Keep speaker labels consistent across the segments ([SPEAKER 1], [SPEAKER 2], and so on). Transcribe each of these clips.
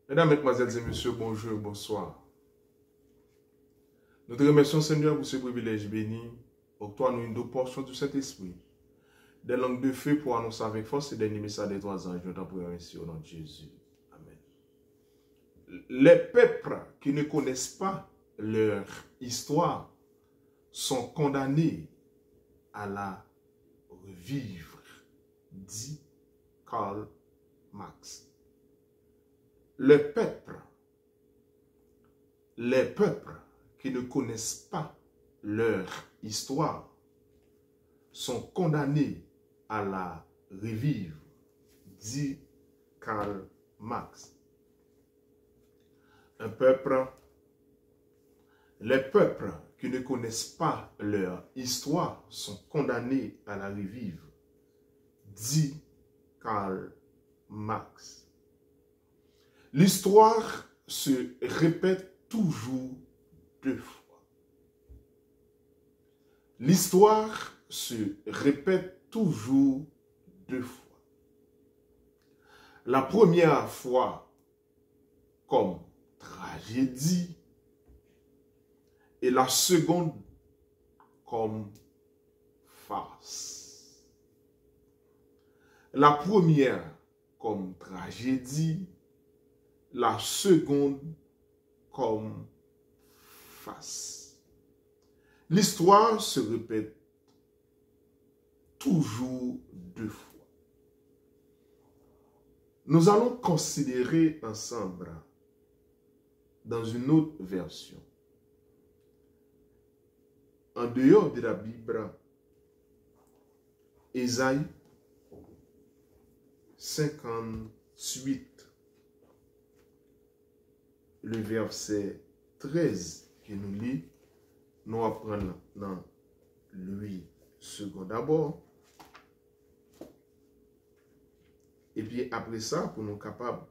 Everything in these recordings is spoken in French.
[SPEAKER 1] Mesdames, Mesdemoiselles et Messieurs, bonjour, bonsoir. Nous te remercions, Seigneur, pour ce privilège béni. Octroie-nous une double portion du Saint-Esprit. Des langues de feu pour annoncer avec force et des messages des trois anges. Nous t'en prions ainsi au nom de Jésus. Amen. Les peuples qui ne connaissent pas leur histoire sont condamnés à la revivre, dit Karl Marx. Les peuples qui ne connaissent pas leur histoire sont condamnés à la revivre, dit Karl Marx. Les peuples qui ne connaissent pas leur histoire sont condamnés à la revivre, dit Karl Marx. L'histoire se répète toujours deux fois. L'histoire se répète toujours deux fois. La première fois comme tragédie et la seconde comme farce. La première comme tragédie, la seconde comme farce. L'histoire se répète toujours deux fois. Nous allons considérer ensemble, dans une autre version, en dehors de la Bible, Ésaïe 58, le verset 13 qui nous lit, nous apprenons dans 8 secondes d'abord. Et puis après ça, pour nous capables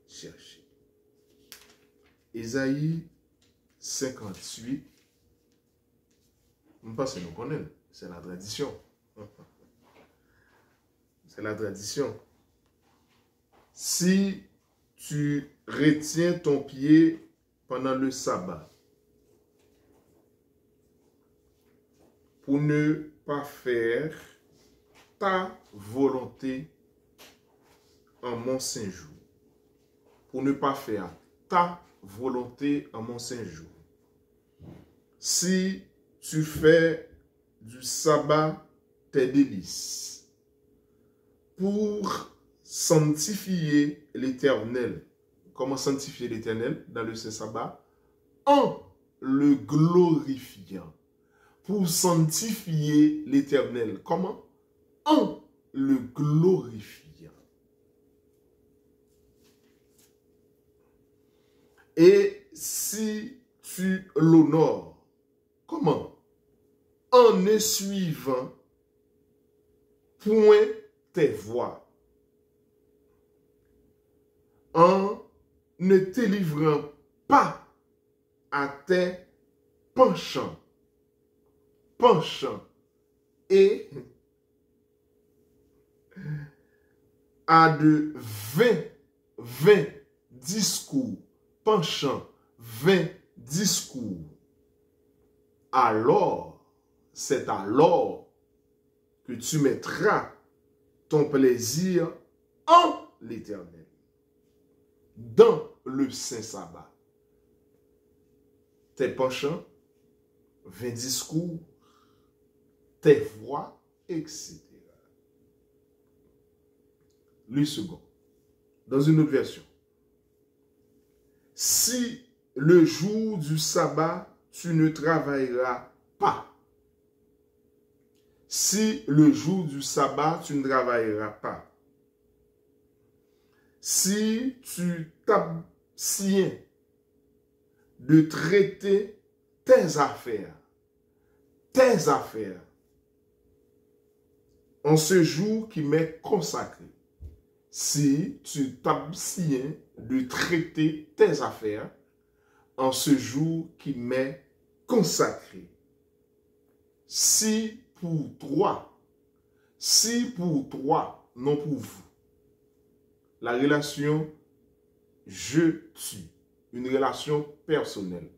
[SPEAKER 1] de chercher. Ésaïe 58, je pense que nous connaissons, c'est la tradition. C'est la tradition. Si tu retiens ton pied pendant le sabbat pour ne pas faire ta volonté en mon saint jour. Pour ne pas faire ta volonté en mon saint jour. Si tu fais du sabbat tes délices pour sanctifier l'Éternel. Comment sanctifier l'Éternel dans le saint sabbat? En le glorifiant. Pour sanctifier l'Éternel. Comment? En le glorifiant. Et si tu l'honores, comment? En ne suivant point tes voies. En ne te livrant pas à tes penchants. Et à de vains discours. Penchant, vains discours. Alors, c'est alors que tu mettras ton plaisir en l'Éternel, dans le saint sabbat. Tes penchants, vains discours, tes voix, etc. Le second, dans une autre version. Si le jour du sabbat, tu ne travailleras pas. Si le jour du sabbat, tu ne travailleras pas. Si tu t'abstiens de traiter tes affaires, en ce jour qui m'est consacré. Si tu t'abstiens de traiter tes affaires en ce jour qui m'est consacré. Si pour toi, non pour vous, la relation je, tu. Une relation personnelle.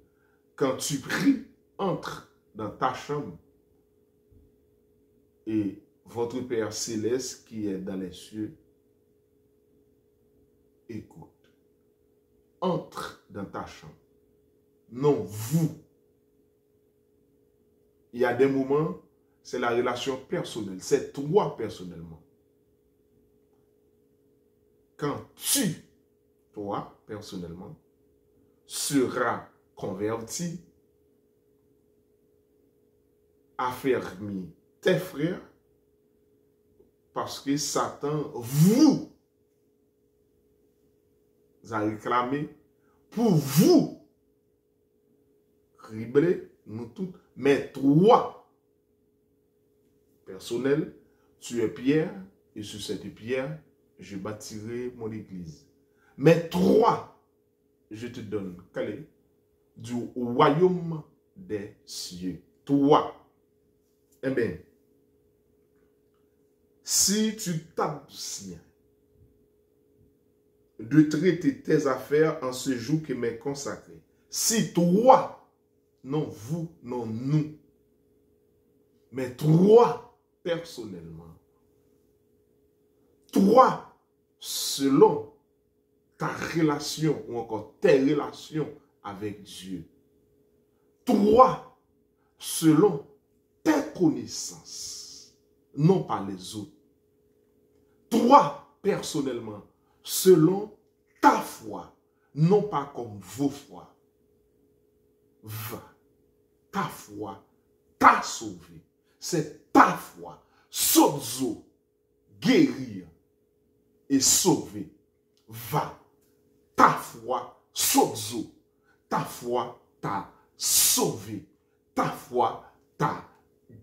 [SPEAKER 1] Quand tu pries, entre dans ta chambre et votre Père céleste qui est dans les cieux écoute. Entre dans ta chambre. Non, vous. Il y a des moments, c'est la relation personnelle. C'est toi personnellement. Quand tu, toi personnellement, seras converti, affermi tes frères, parce que Satan vous a réclamé pour vous cribler nous toutes. Mais toi, personnel, tu es pierre, et sur cette pierre, je bâtirai mon église. Mais toi, je te donne, calé, du royaume des cieux. Toi. Eh bien, si tu t'abstiens de traiter tes affaires en ce jour qui m'est consacré, si toi, non vous, non nous, mais toi, personnellement, toi, selon ta relation ou encore tes relations avec Dieu, toi, selon tes connaissances, non pas les autres, toi, personnellement, selon ta foi, non pas comme vos foi, va, ta foi t'a sauvé. C'est ta foi, sozo, guérir et sauver. Va, ta foi, sozo, ta foi t'a sauvé. Ta foi t'a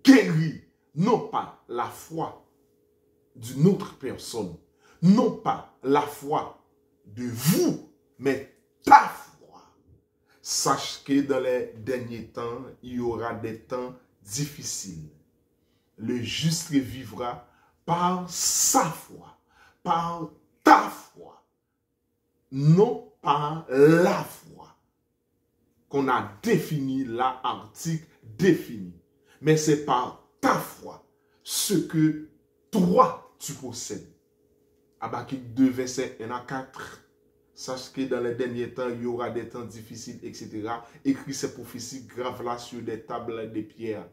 [SPEAKER 1] guéri. Non pas la foi d'une autre personne, non pas la foi de vous, mais ta foi. Sache que dans les derniers temps, il y aura des temps difficiles. Le juste vivra par sa foi, par ta foi, non par la foi qu'on a défini, l'article défini. Mais c'est par ta foi, ce que toi tu possèdes. Habakkuk 2, verset 1 à 4. Sache que dans les derniers temps, il y aura des temps difficiles, etc. Écris ces prophéties, grave-là sur des tables de pierre.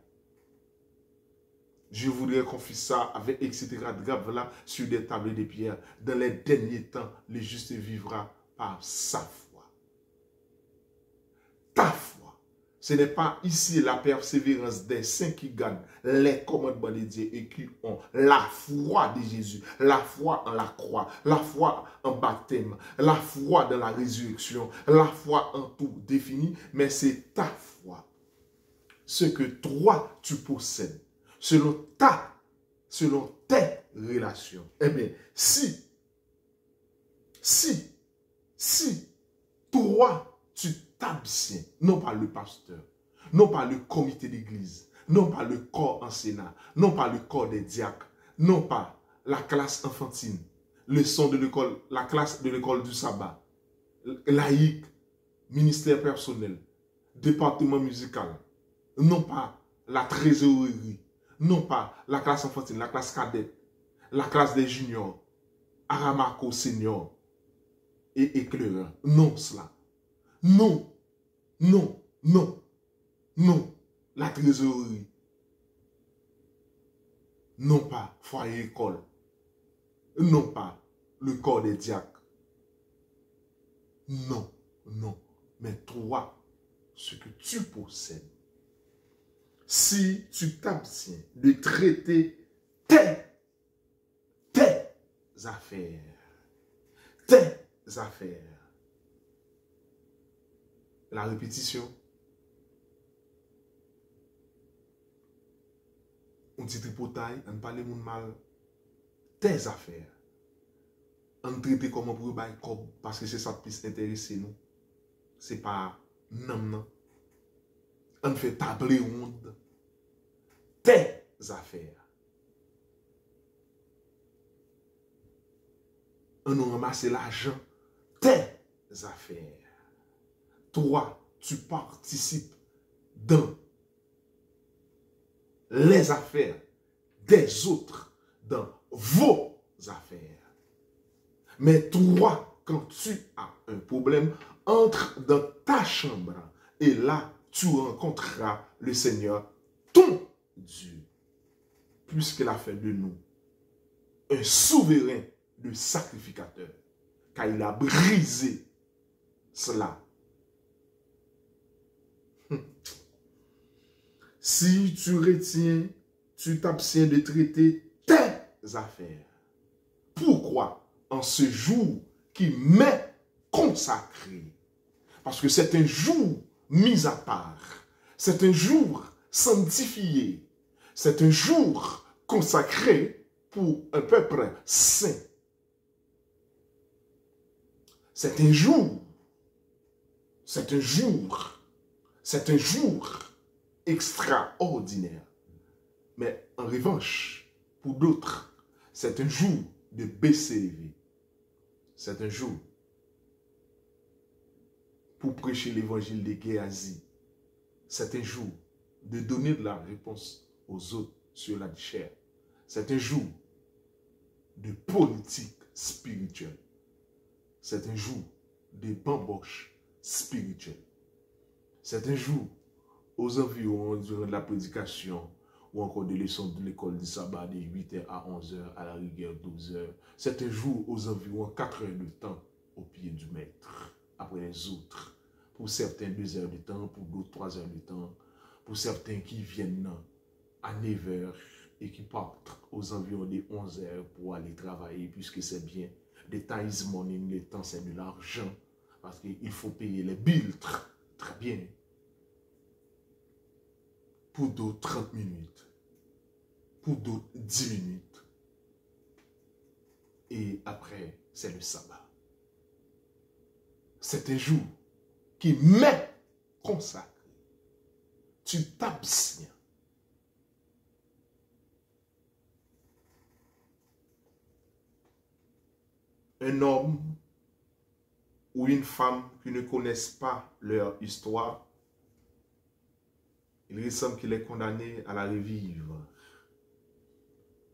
[SPEAKER 1] Je voudrais qu'on fasse ça avec, etc. Grave-là sur des tables de pierre. Dans les derniers temps, le juste vivra par sa foi. Ta foi. Ce n'est pas ici la persévérance des saints qui gagnent les commandements de Dieu et qui ont la foi de Jésus, la foi en la croix, la foi en baptême, la foi dans la résurrection, la foi en tout défini, mais c'est ta foi. Ce que toi tu possèdes, selon tes relations. Eh bien, si toi tu t'abstiens, non pas le pasteur, non pas le comité d'église, non pas le corps enseignant, non pas le corps des diacres, non pas la classe enfantine, leçon de l'école, la classe de l'école du sabbat, laïque, ministère personnel, département musical, non pas la trésorerie, non pas la classe enfantine, la classe cadette, la classe des juniors, Aramako senior et éclaireur. Non cela. Non, non, non, non. La trésorerie. Non pas foyer école. Non pas le corps des diacres. Non, non. Mais toi, ce que tu possèdes, si tu t'abstiens de traiter tes affaires, la répétition, on dit tripotaille, on parle moun mal, tes affaires, on traite comment pour bailler comme parce que c'est ça qui intéresse nous, c'est pas non, on fait table ronde, tes affaires, on nous ramasse l'argent, tes affaires. Toi, tu participes dans les affaires des autres, dans vos affaires. Mais toi, quand tu as un problème, entre dans ta chambre et là, tu rencontreras le Seigneur, ton Dieu, puisqu'il a fait de nous un souverain de sacrificateur, car il a brisé cela. Si tu retiens, tu t'abstiens de traiter tes affaires. Pourquoi en ce jour qui m'est consacré? Parce que c'est un jour mis à part. C'est un jour sanctifié. C'est un jour consacré pour un peuple saint. C'est un jour extraordinaire. Mais en revanche, pour d'autres, c'est un jour de baisser. C'est un jour pour prêcher l'évangile de Géasi. C'est un jour de donner de la réponse aux autres sur la chair. C'est un jour de politique spirituelle. C'est un jour de bamboche spirituelle. C'est un jour aux environs durant la prédication ou encore des leçons de l'école du sabbat de 8h à 11h, à la rigueur 12h. C'est un jour aux environs 4 heures de temps au pied du maître, après les autres. Pour certains 2 heures de temps, pour d'autres 3 heures de temps. Pour certains qui viennent à 9h et qui partent aux environs de 11h pour aller travailler, puisque c'est bien. The time is money, le temps c'est de l'argent. Parce qu'il faut payer les billes très bien. Pour d'autres 30 minutes. Pour d'autres 10 minutes. Et après, c'est le sabbat. C'est un jour qui m'est consacré. Tu t'abstiens. Un homme ou une femme qui ne connaissent pas leur histoire, il ressemble qu'il est condamné à la revivre.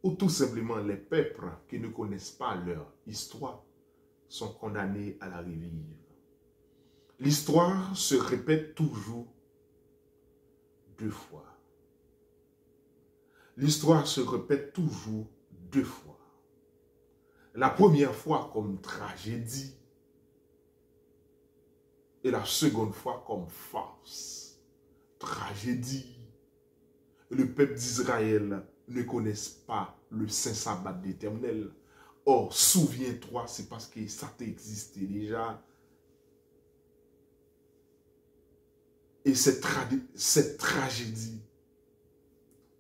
[SPEAKER 1] Ou tout simplement les peuples qui ne connaissent pas leur histoire sont condamnés à la revivre. L'histoire se répète toujours 2 fois. L'histoire se répète toujours 2 fois. La première fois comme tragédie et la seconde fois comme farce. Tragédie. Le peuple d'Israël ne connaît pas le saint sabbat d'Éternel. Or, souviens-toi, c'est parce que ça existait déjà. Et cette tragédie,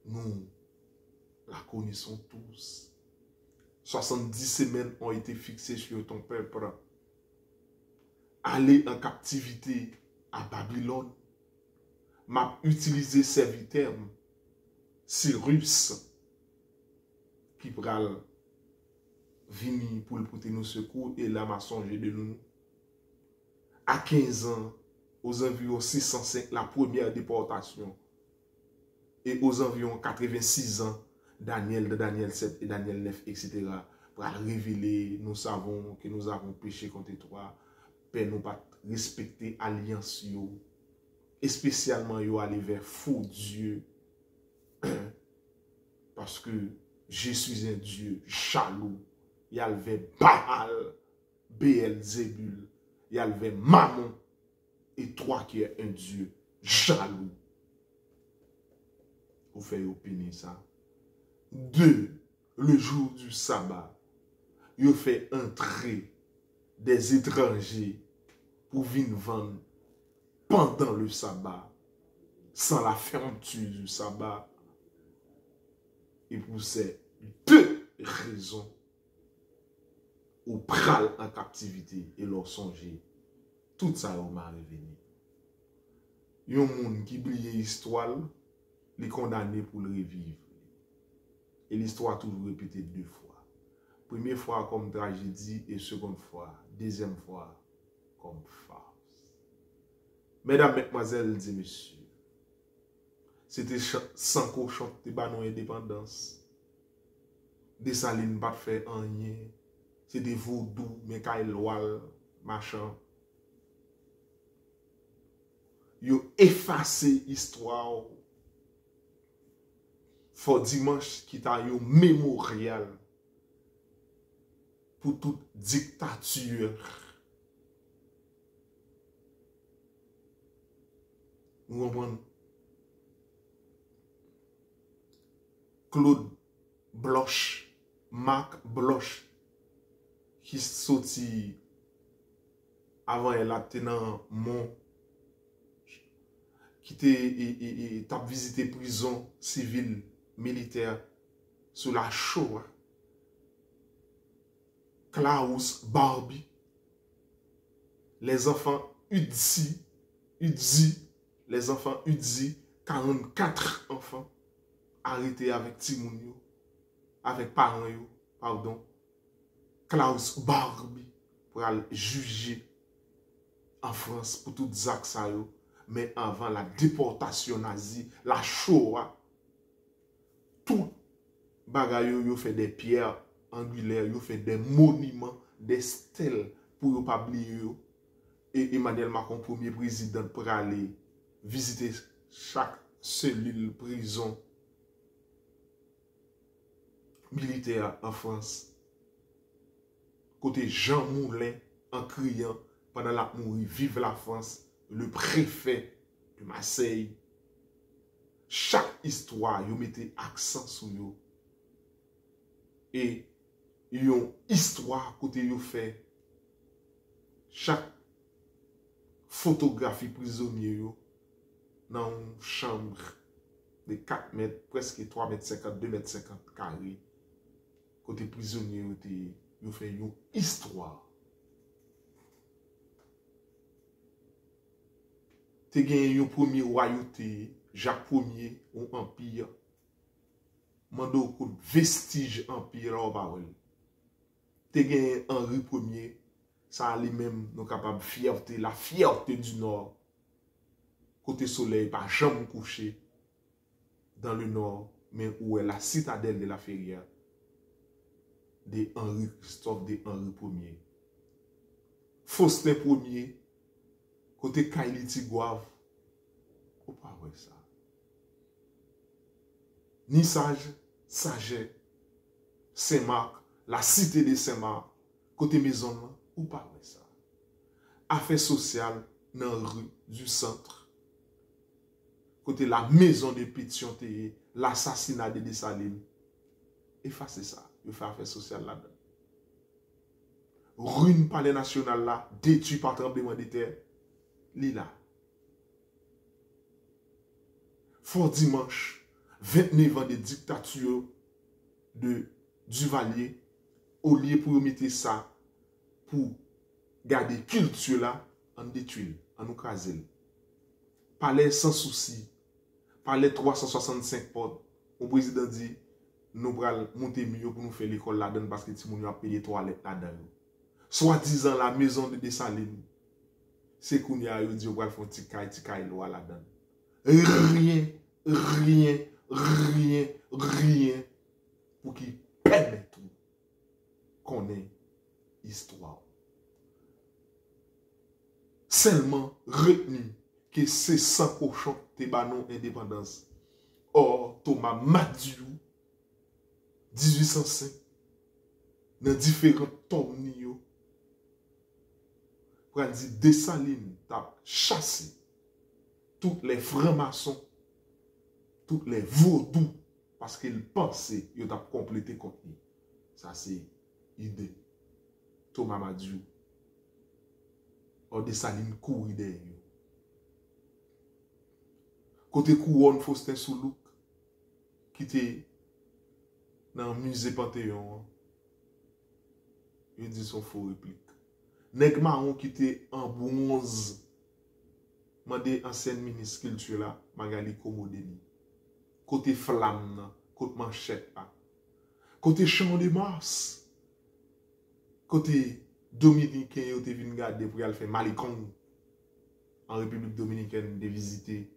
[SPEAKER 1] nous la connaissons tous. 70 semaines ont été fixées sur ton peuple. Aller en captivité à Babylone. M'a utilisé serviteur Cyrus qui pral vini pour le porter nos secours et là m'a songé de nous. À 15 ans, aux environs 605, la première déportation. Et aux environs 86 ans, Daniel de Daniel 7 et Daniel 9, etc. Pour révéler, nous savons que nous avons péché contre toi. Père, nous pas respecter alliance yo. Et spécialement yo aller vers faux Dieu. Parce que je suis un Dieu jaloux. Il y a le Baal, Beelzébul. Il y a le Mammon. Et toi qui es un Dieu jaloux. Vous faites opiner ça. 2. Le jour du sabbat. Vous fait entrer des étrangers pour venir vendre pendant le sabbat. Sans la fermeture du sabbat. Et pour ces 2 raisons, ou pral en captivité et leur songer, tout ça m'a revenu. Yon moun qui brille l'histoire, les condamné pour le revivre. Et l'histoire toujours répétée 2 fois. Première fois comme tragédie et seconde fois, deuxième fois comme farce. Mesdames, mesdemoiselles et messieurs, c'était Sanko chante nos indépendance. Dessalines pas fait rien. C'est des vaudous, Mekaïl Wal, machin. Yo effacé histoire. Faut dimanche qui t'a yo mémorial pour toute dictature. Nous comprenons? Claude Bloch, Marc Bloch, qui sorti avant elle a dans mon qui t'a visité prison civile militaire sous la Shoah. Klaus Barbie, les enfants Udzi, les enfants Udzi, 44 enfants arrêtés avec Timounio, avec parents, pardon, Klaus Barbie, pour aller juger en France pour tout ça, mais avant la déportation nazie, la Shoah, tout bagay yo fait des pierres angulaires, yo fait des monuments, des stèles pour yo pas oublier yo. Et Emmanuel Macron, premier président, pour aller visiter chaque cellule prison militaire en France. Côté Jean Moulin, en criant pendant la mourir, vive la France, le préfet de Marseille. Chaque histoire, yo mettez accent sur yo. Et yon histoire côté yo fait chaque photographie prisonnier yo dans une chambre de 4 mètres, presque 3 mètres 50, 2 mètres 50 carré. Côté prisonnier yo fait une histoire. Te gen yon premier royauté, Jacques Ier, ou empire. Mando kou vestige empire ou bawel. Te gen Henri Ier, ça lui-même nous capable fierté, la fierté du nord. Côté soleil, pas jamais couché dans le nord, mais où est la citadelle de la Ferrière de Henri Christophe de Henri Ier. Faustin Ier, côté Kaili Tigouave, ou pas ouais ça. Ni sage, Saget, Saint-Marc, la cité de Saint-Marc, côté maison, ou pas ouais ça. Affaires sociales dans la rue du centre, côté la maison de Pétion, l'assassinat de Dessalines. Effacez ça, il fait affaires sociales là-dedans. Ruine palais national là, détruit par tremblement de terre, là. Fort dimanche, 29 ans de dictature de Duvalier, au lieu pour mettre ça, pour garder culture là, en détruire, en nous craser. Palais sans souci, palais 365 portes, le président dit, nous allons monter mieux pour nous faire l'école là-dedans parce que tout le monde a payé toilettes là-dedans. Soit-disant la maison de Dessalines, c'est qu'on y a dit, on va faire un petit caille là-dedans. Rien pour qu'il permette qu'on ait histoire. Seulement retenu que c'est sans cochon te banon indépendance. Or, Thomas Madiou, 1805, dans différents tomes, pour dire Dessalines t'a chassé tous les francs-maçons, tous les vaudous, parce qu'ils pensaient qu'ils ont complété contenu. Ça, c'est l'idée. Thomas Madiou. Or Dessalines courir derrière. Côté couronne Faustin Soulouk, qui était dans le musée Panthéon, il dit son faux réplique. Nèg Marron qui était en bronze, mandé ancienne ministre culture là, Magali Komodeni. Côté flamme, côté manchette là. Côté champ de Mars, côté Dominicains yo te vin gade pour aller faire Malikong en République Dominicaine de visiter.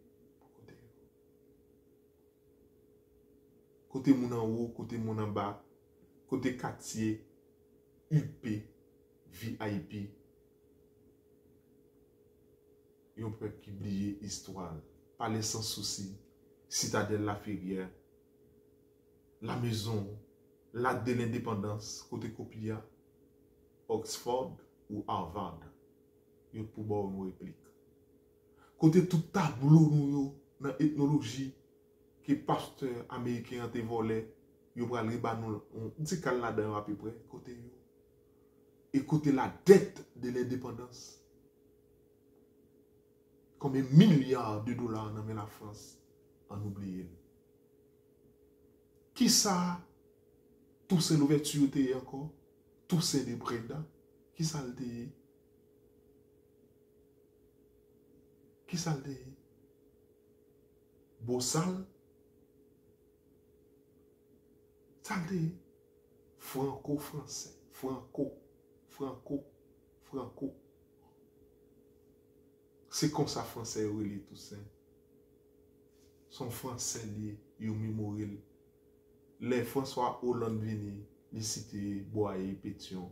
[SPEAKER 1] Côté moun en haut, côté moun en bas, côté quartier, UP, VIP. Yon peuple qui oublié histoire, parler sans souci, citadelle la Ferrière, la maison, l'acte de l'indépendance, côté Copia, Oxford ou Harvard, yon pour bon une réplique. Côté tout tableau nous dans ethnologie que pasteur américain a te volé, yon pral riba nous on dit qu'elle là dedans à peu près côté yo. Et côté la dette de l'indépendance. Combien de milliards de dollars dans la France en oublié. Qui ça tout c'est l'ouverture encore, tout c'est des Breda, qui ça le dit? Qui ça le dit? Bossal, ça le dit? Franco-français, franco. C'est comme ça français relé tout ça. Son français lié, yon mémorial. Les François Hollande vini, li cité Boaye, Pétion.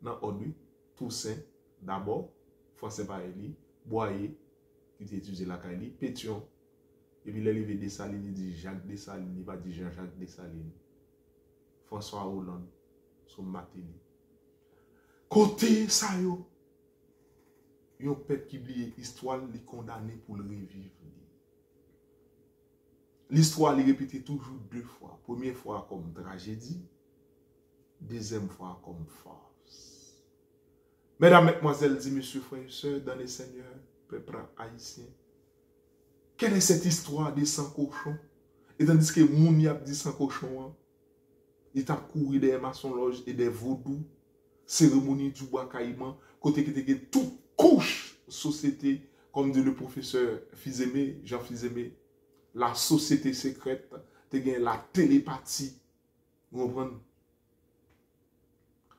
[SPEAKER 1] Dans Odui, Toussaint, d'abord, français par li, Boaye, qui étudié la Kaili, Pétion. Et puis l'arrivée de Dessalines, il dit Jacques Dessalines, il va dire Jean-Jacques Dessalines. François Hollande, son matéli. Côté ça yo, yon peuple qui oublie l'histoire, li condamné pour le revivre. L'histoire li répétée toujours deux fois. Première fois comme tragédie, deuxième fois comme farce. Mesdames, mesdemoiselles, dit messieurs, frères et sœurs, dans les seigneurs, peuple haïtien, quelle est cette histoire des 100 cochons? Et tandis que moun y a dit 100 cochons, il t'a couru des maçons-loges et des vaudous, cérémonie du bois caïman, côté qui était toute couche société, comme dit le professeur Fizemé, Jean Fizemé, la société secrète, la télépathie, vous comprenez?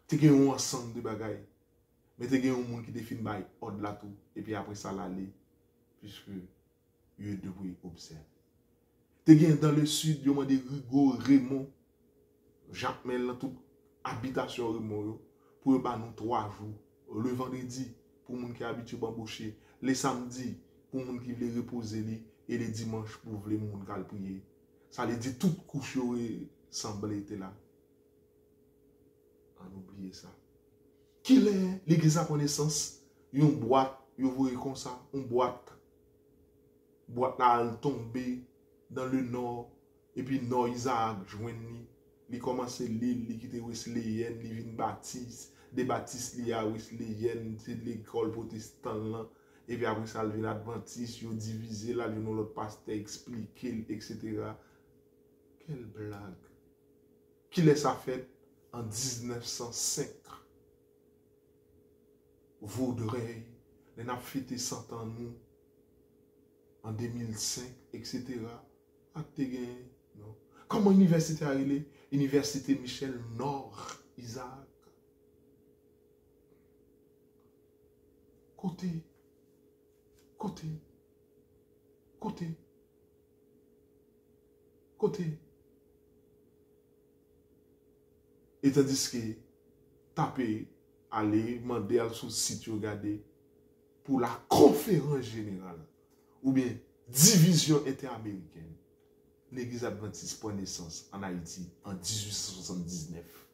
[SPEAKER 1] Tu as un ensemble de bagailles, mais tu as un monde qui définit au-delà tout, et puis après ça, l'aller, puisque il devrait observer. Tu as dans le sud, il y a des Rigaud, Raymond, Jacques Mel, toute habitation Raymond, pour nous 3 jours. Le vendredi, pour les gens qui habitent bamboucher. Les samedis, pour les gens qui veulent reposer. Et les dimanches, pour les gens qui veulent prier. Ça les dit toute couche semble être là. On oublie ça. Qui est l'église à connaissance? Une boîte, vous voyez comme ça, une boîte. Boîte là, elle tombe dans le nord. Et puis, nord, Isaac, joignent. Il commence l'île, il quitte Wesleyenne, il vient Baptiste, des Baptistes liés à Wesleyenne, c'est l'école protestante. Et puis après ça, il vient Adventiste, il divisé, là, il vient l'autre pasteur expliquer, etc. Quelle blague. Qui laisse ça fait en 1905? Vaudreuil, on a fêté 100 ans nous, en 2005, etc. Non. Comment l'université a été? Université Michel Nord, Isaac. Côté. Et tandis que taper, aller, demander à son site, regarder pour la conférence générale ou bien division interaméricaine. L'église adventiste prend naissance en Haïti en 1879.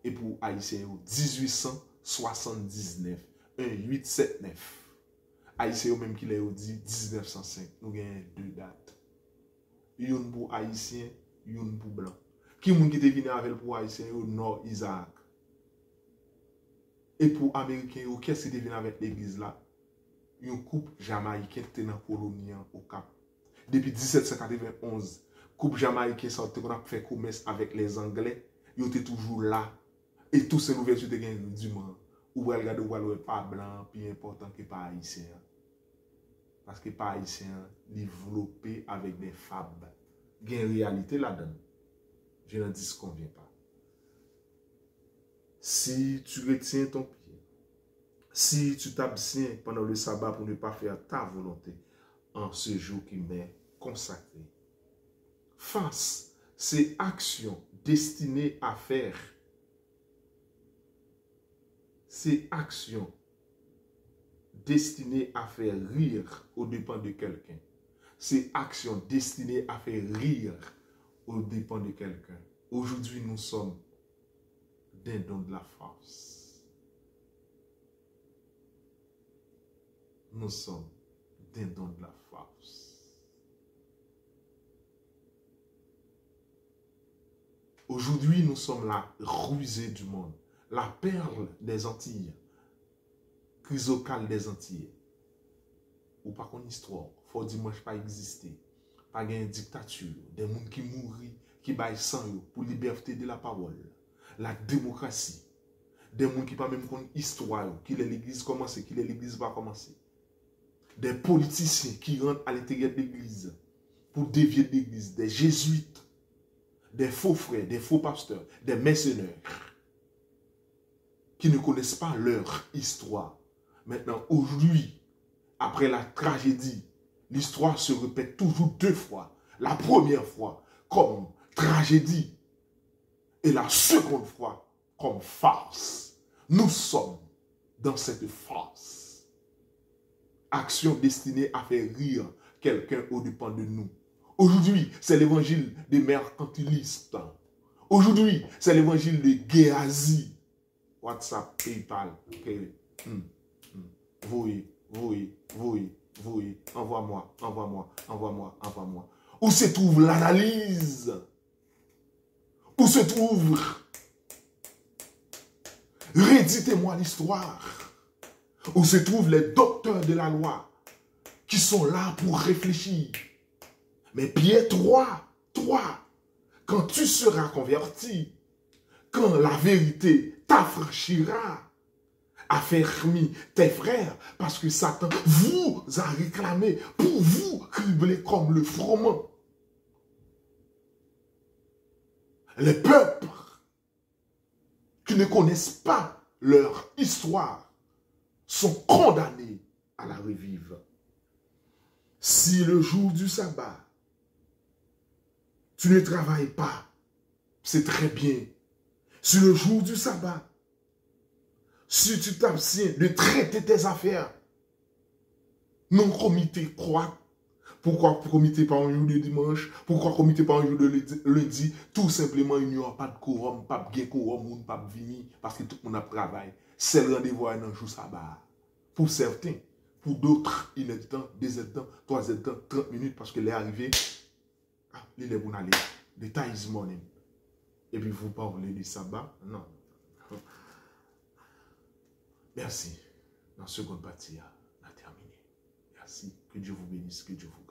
[SPEAKER 1] Et pour Haïtiens, 1879. 1879. Haïtiens même qui l'a dit 1905. Nous avons 2 dates. Une pour Haïtien, une pour blanc. Qui est-ce qui est venu avec pour Haïtien? Nord Isaac. Et pour Américains, qu'est-ce qui est venu avec l'église là? Une coupe jamaïcaine qui était dans la colonie au Cap. Depuis 1791, coupe jamaïcaine sorti qu'on a fait commerce avec les Anglais, ils étaient toujours là. Et tout ces ouvertures de gain du monde. Ou vous regardez, vous pas blanc, plus important que pas haïtien. Parce que pas haïtien, développé avec des fables. Il y a une réalité là-dedans. Je ne dis ce qu'on vient pas. Si tu retiens ton pied, si tu t'abstiens pendant le sabbat pour ne pas faire ta volonté en ce jour qui m'est consacré, fasse ces actions destinées à faire, ces actions destinées à faire rire aux dépens de quelqu'un, ces actions destinées à faire rire aux dépens de quelqu'un. Aujourd'hui, nous sommes des dons de la force. Nous sommes des dons de la force. Aujourd'hui, nous sommes la rusée du monde, la perle des Antilles, chrysocale des Antilles. Ou pas qu'on histoire, faut dimanche pas exister. Pas une dictature, des gens qui mourent, qui baillent sang pour liberté de la parole, la démocratie, des gens qui pas même connaissent histoire, qui l'église commence, qui l'église va commencer. Des politiciens qui rentrent à l'intérieur de l'église pour dévier de l'église, des jésuites, des faux frères, des faux pasteurs, des mercenaires qui ne connaissent pas leur histoire. Maintenant, aujourd'hui, après la tragédie, l'histoire se répète toujours deux fois. La première fois comme tragédie et la seconde fois comme farce. Nous sommes dans cette farce. Action destinée à faire rire quelqu'un au dépens de nous. Aujourd'hui, c'est l'évangile des mercantilistes. Aujourd'hui, c'est l'évangile de Géasi. WhatsApp, PayPal. Okay. Oui, envoie-moi. Où se trouve l'analyse? Où se trouve? Réditez-moi l'histoire. Où se trouvent les docteurs de la loi qui sont là pour réfléchir? Mais Pierre 3, quand tu seras converti, quand la vérité t'affranchira, affermis tes frères, parce que Satan vous a réclamé pour vous cribler comme le froment. Les peuples qui ne connaissent pas leur histoire sont condamnés à la revivre. Si le jour du sabbat, tu ne travailles pas, c'est très bien. Si le jour du sabbat, si tu t'abstiens de traiter tes affaires, non comité quoi? Pourquoi comité pas un jour de dimanche? Pourquoi comité pas un jour de lundi? Tout simplement, il n'y aura pas de quorum, pas de quorum, pas de venir, parce que tout le monde a travaillé. C'est le rendez-vous à un jour sabbat. Pour certains, pour d'autres, il est temps, 2 heures de temps, 3 heures de temps, 30 minutes, parce que les arrivés, il est bon aller. The time is morning. Et puis vous parlez du sabbat? Non. Merci. Dans la seconde partie, on a terminé. Merci. Que Dieu vous bénisse, que Dieu vous